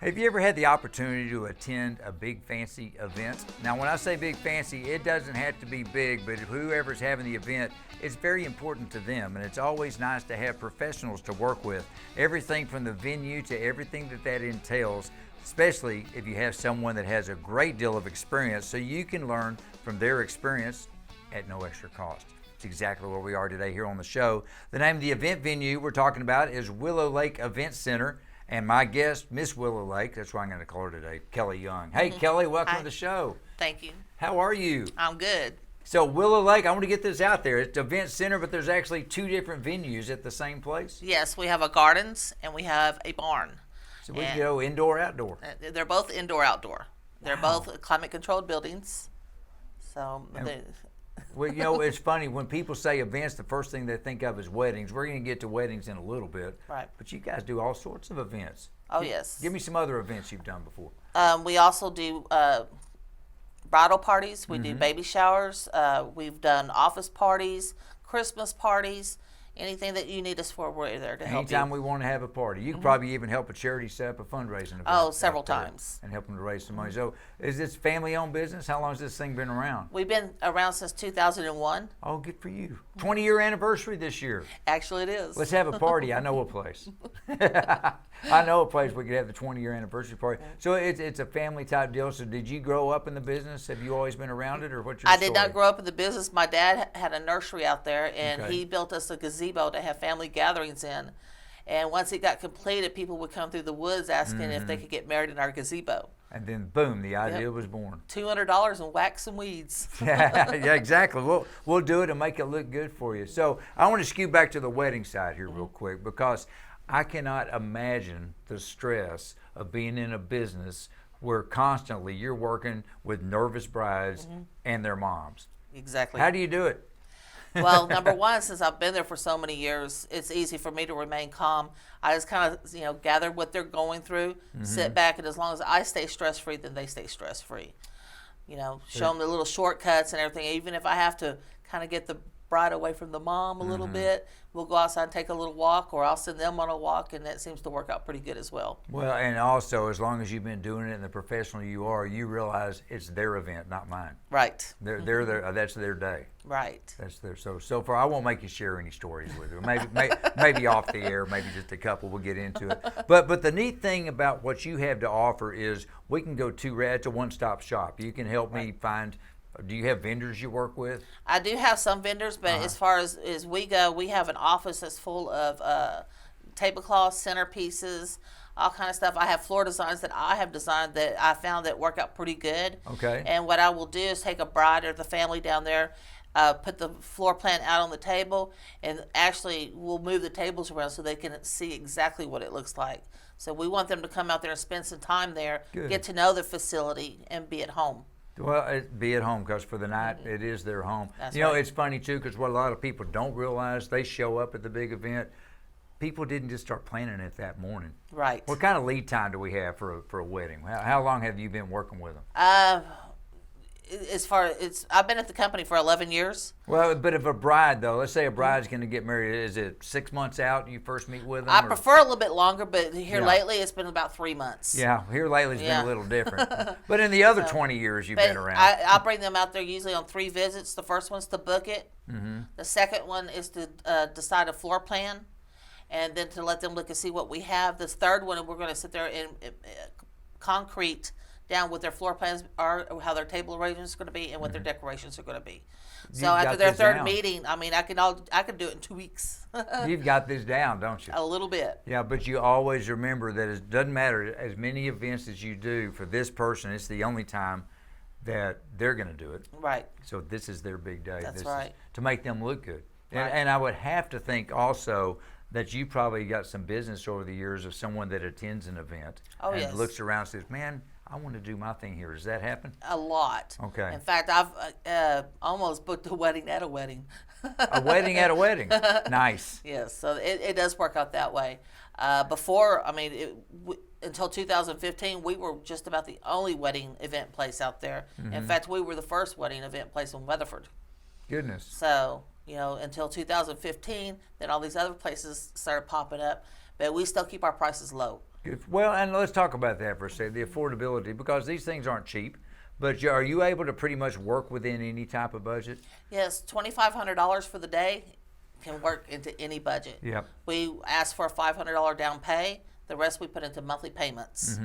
Have you ever had the opportunity to attend a big fancy event? Now, when I say big fancy, it doesn't have to be big, but whoever's having the event, it's very important to them, and it's always nice to have professionals to work with. Everything from the venue to everything that entails, especially if you have someone that has a great deal of experience, so you can learn from their experience at no extra cost. It's exactly where we are today here on the show. The name of the event venue we're talking about is Willow Lake Event Center. And my guest, Miss Willow Lake, that's why I'm going to call her today, Kelley Young. Hey, Kelley, welcome to the show. Thank you. How are you? I'm good. So Willow Lake, I want to get this out there. It's an event center, but there's actually two different venues at the same place? Yes, we have a gardens and we have a barn. So we can go indoor, outdoor. They're both indoor, outdoor. They're Wow. both climate-controlled buildings. So, Well, you know, it's funny. When people say events, the first thing they think of is weddings. We're going to get to weddings in a little bit. Right. But you guys do all sorts of events. Oh, yes. Give me some other events you've done before. We also do bridal parties. We do baby showers. We've done office parties, Christmas parties. Anything that you need us for, we're there to help you. Anytime we want to have a party. You can probably even help a charity set up a fundraising event. Oh, several times. And help them to raise some money. So is this family-owned business? How long has this thing been around? We've been around since 2001. Oh, good for you. 20-year anniversary this year. Actually, it is. Let's have a party. I know a place. I know a place we could have the 20-year anniversary party. So it's a family-type deal. So did you grow up in the business? Have you always been around it, or what's your I story? did not grow up in the business. My dad had a nursery out there, and Okay. he built us a gazebo to have family gatherings in. And once it got completed, people would come through the woods asking if they could get married in our gazebo. And then, boom, the idea was born. $200 and wax and weeds. Yeah, exactly. We'll do it and make it look good for you. So I want to skew back to the wedding side here real quick, because I cannot imagine the stress of being in a business where constantly you're working with nervous brides and their moms. Exactly. How do you do it? Well, number one, since I've been there for so many years, it's easy for me to remain calm. I just kind of, gather what they're going through, sit back, and as long as I stay stress-free, then they stay stress-free. Show them the little shortcuts and everything. Even if I have to kind of get the bride away from the mom a little bit, we'll go outside and take a little walk, or I'll send them on a walk, and that seems to work out pretty good as well. Well, and also, as long as you've been doing it and the professional you are, you realize it's their event, not mine. Right. They're there. That's their day. Right. That's their. So far, I won't make you share any stories with her. Maybe off the air, maybe just a couple. We'll get into it. But the neat thing about what you have to offer is we can go to. It's a one-stop shop. You can help me find. Do you have vendors you work with? I do have some vendors, but as far as we go, we have an office that's full of tablecloths, centerpieces, all kind of stuff. I have floor designs that I have designed that I found that work out pretty good. Okay. And what I will do is take a bride or the family down there, put the floor plan out on the table, and actually we'll move the tables around so they can see exactly what it looks like. So we want them to come out there and spend some time there, get to know the facility, and be at home. Well, be at home, because for the night, it is their home. That's You know, right. it's funny, too, because what a lot of people don't realize, they show up at the big event. People didn't just start planning it that morning. Right. What kind of lead time do we have for a wedding? How long have you been working with them? I've been at the company for 11 years. Well, but if a bride, though, let's say a bride's going to get married, is it 6 months out you first meet with them? I or- prefer a little bit longer, but here Yeah. lately it's been about 3 months. Yeah, here lately it's been Yeah. a little different. But in the other 20 years you've But been around. I'll bring them out there usually on 3 visits. The first one's to book it. The second one is to decide a floor plan, and then to let them look and see what we have. This third one, we're going to sit there and concrete down what their floor plans are, how their table arrangements is going to be, and what their decorations are going to be. So You've after got their this third down. meeting, I mean, I can do it in 2 weeks. You've got this down, don't you? A little bit. Yeah, but you always remember that it doesn't matter as many events as you do for this person, it's the only time that they're going to do it. Right. So this is their big day. That's This right. is to make them look good. Right. And I would have to think also that you probably got some business over the years of someone that attends an event and yes. looks around and says, man, I want to do my thing here. Does that happen? A lot. Okay. In fact, I've almost booked a wedding at a wedding. A wedding at a wedding. Nice. Yes, so it does work out that way. Before, I mean, until 2015, we were just about the only wedding event place out there. In fact, we were the first wedding event place in Weatherford. Goodness. So, until 2015, then all these other places started popping up. But we still keep our prices low. Good. Well, and let's talk about that for a second, the affordability, because these things aren't cheap. But are you able to pretty much work within any type of budget? Yes, $2,500 for the day can work into any budget. Yep. We ask for a $500 down pay. The rest we put into monthly payments.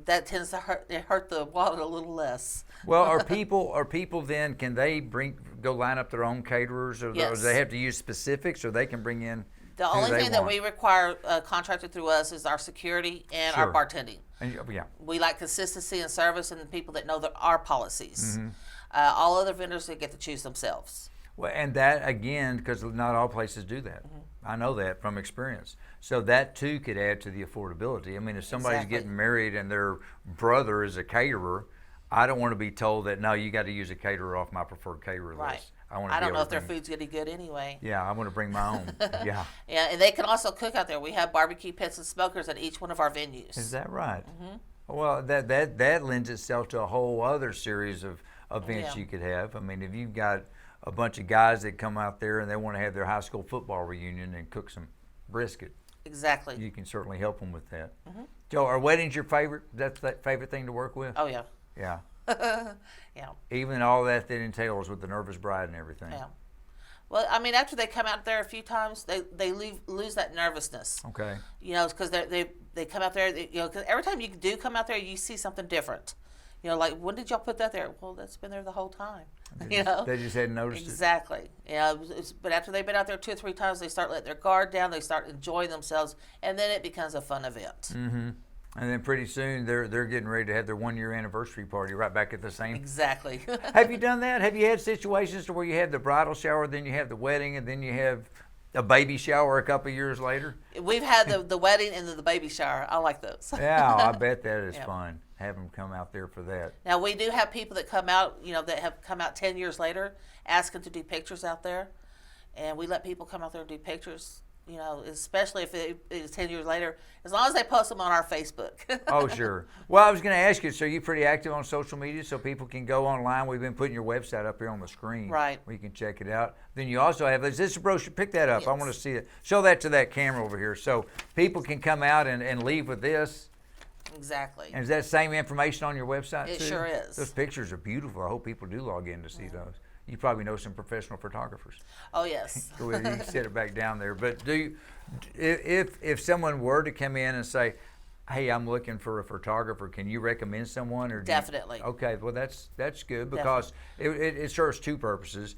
That tends to hurt the wallet a little less. Well, are people then, can they go line up their own caterers, or, Yes. or do they have to use specifics, or they can bring in The who only they thing that want? we require contracted through us is our security and Sure. our bartending. And, yeah. We like consistency and service and people that know our policies. Mm-hmm. All other vendors, they get to choose themselves. Well, and that again, because not all places do that. I know that from experience. So that too could add to the affordability. I mean, if somebody's Exactly. getting married and their brother is a caterer, I don't want to be told that, no, you got to use a caterer off my preferred caterer Right. list. I want to I be don't able know to if their bring- food's getting good anyway. Yeah, I want to bring my own. Yeah. Yeah, and they can also cook out there. We have barbecue pits and smokers at each one of our venues. Is that right? Well, that lends itself to a whole other series of events Yeah. you could have. I mean, if you've got a bunch of guys that come out there and they want to have their high school football reunion and cook some brisket, Exactly. you can certainly help them with that. Joe, are weddings your favorite? That's that favorite thing to work with? Oh, yeah. Yeah. Yeah. Even all that entails with the nervous bride and everything. Yeah. Well, I mean, after they come out there a few times, they lose that nervousness. Okay. You know, because they come out there, because every time you do come out there, you see something different. You know, like, when did y'all put that there? Well, that's been there the whole time. You know? They just hadn't noticed Exactly. Yeah, but after they've been out there 2 or 3 times, they start letting their guard down. They start enjoying themselves, and then it becomes a fun event. it. And then pretty soon they're getting ready to have their 1-year anniversary party right back at the same. Exactly. Have you done that? Have you had situations to where you have the bridal shower, then you have the wedding, and then you have a baby shower a couple of years later? We've had the wedding and the baby shower. I like those. Yeah, I bet that is Yeah. fun. Have them come out there for that. Now, we do have people that come out, that have come out 10 years later asking to do pictures out there. And we let people come out there and do pictures, especially if it's 10 years later, as long as they post them on our Facebook. Oh, sure. Well, I was going to ask you, so you're pretty active on social media so people can go online. We've been putting your website up here on the screen. Right. Where you can check it out. Then you also have, is this a brochure? Pick that up. I Yes. want to see it. Show that to that camera over here so people can come out and leave with this. Exactly. And is that same information on your website It too? sure is. Those pictures are beautiful. I hope people do log in to see those. You probably know some professional photographers. Oh, yes. Go ahead, you can set it back down there. But if someone were to come in and say, "Hey, I'm looking for a photographer," can you recommend someone? Or Definitely. Okay, well that's good because it serves two purposes.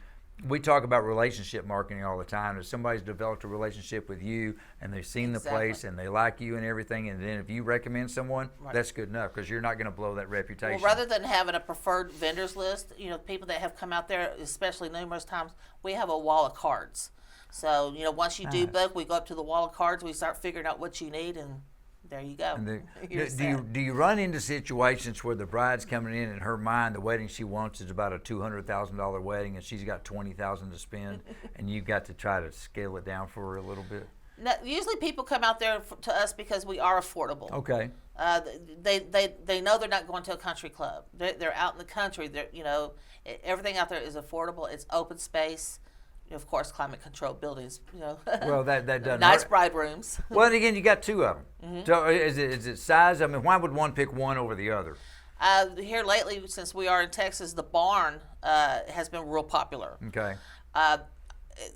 We talk about relationship marketing all the time. If somebody's developed a relationship with you and they've seen the place and they like you and everything, and then if you recommend someone, that's good enough because you're not going to blow that reputation. Well, rather than having a preferred vendors list, people that have come out there, especially numerous times, we have a wall of cards. So, once you do book, we go up to the wall of cards, we start figuring out what you need, and there you go. Do you run into situations where the bride's coming in her mind, the wedding she wants is about a $200,000 wedding, and she's got $20,000 to spend, and you've got to try to scale it down for her a little bit? Now, usually people come out there to us because we are affordable. Okay. They know they're not going to a country club. They're out in the country. Everything out there is affordable. It's open space. Of course, climate-controlled buildings. Well, that doesn't nice hurt. bride rooms. Well, and again, you got two of them. So is it size? I mean, why would one pick one over the other? Here lately, since we are in Texas, the barn has been real popular. Okay.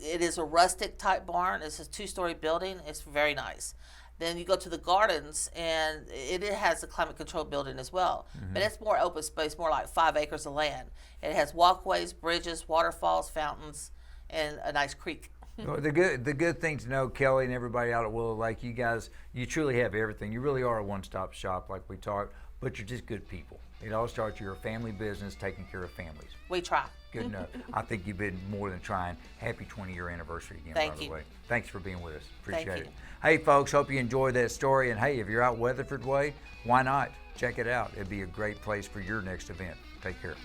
It is a rustic type barn. It's a 2-story building. It's very nice. Then you go to the gardens, and it has a climate-controlled building as well. But it's more open space, more like 5 acres of land. It has walkways, bridges, waterfalls, fountains, and a nice creek. Well, the good thing to know, Kelley and everybody out at Willow Lake, you guys, you truly have everything. You really are a one-stop shop, like we talked, but you're just good people. It all starts, you're a family business taking care of families. We try. Good enough. I think you've been more than trying. Happy 20-year anniversary again, Thank by the you. way. Thanks for being with us. Appreciate Thank it. you. Hey, folks, hope you enjoyed that story. And hey, if you're out Weatherford way, why not? Check it out. It'd be a great place for your next event. Take care.